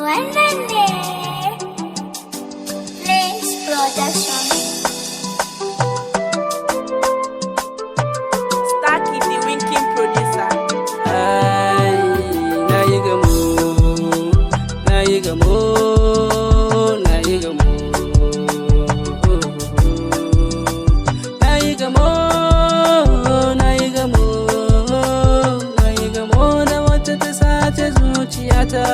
Wannan ne Flames Production. Starkey the winking producer. Na yi gamo, na yi gamo, na yi gamo, na yi gamo, na yi gamo, na yi gamo da wata ta sace zuciyata.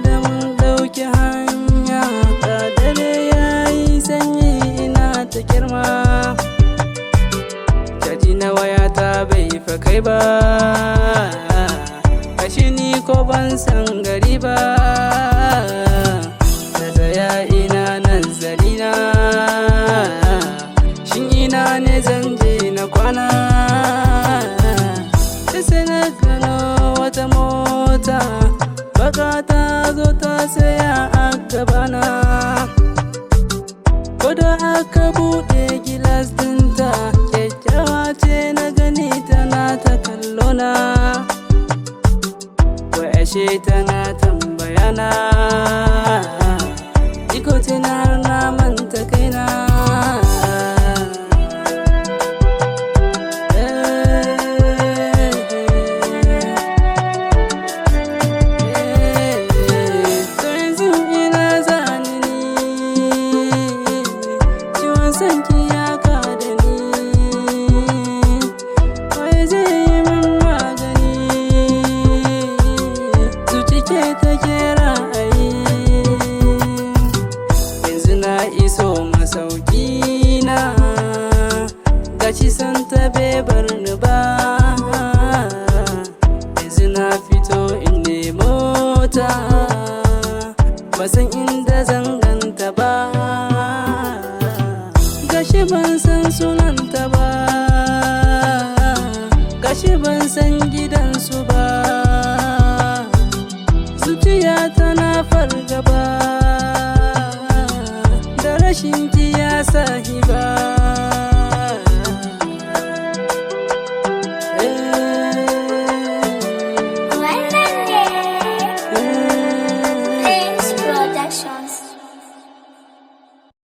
Da mun ɗauki hanya da dare yayi sanyi ina ta girma, caji na wayata bai fa kai ba, kashi ni ko ban san gari ba, da tsaya ina nan zalina, shin ina ne zan je na kwana, sai na gano wata mota baka ta zo ta saya a gabana, ko da aka buɗe gilas dinta kyakkyawa ce na gani tana ta kallona, wai ashe tana tambayana, iko tana har na manta kaina. Sanki ya kada ni, wai zai yi min magani, zuci ke take ra'ayi, yanzu na iso masauki na, gashi san ta bai bar ni ba, yanzu na fito in nemo ta, ba san inda zan ganta ba, gashi ban san sunanta ba, gashi ban san gidansu ba, zuciya tana fargaba da rashin ki ya sahiba.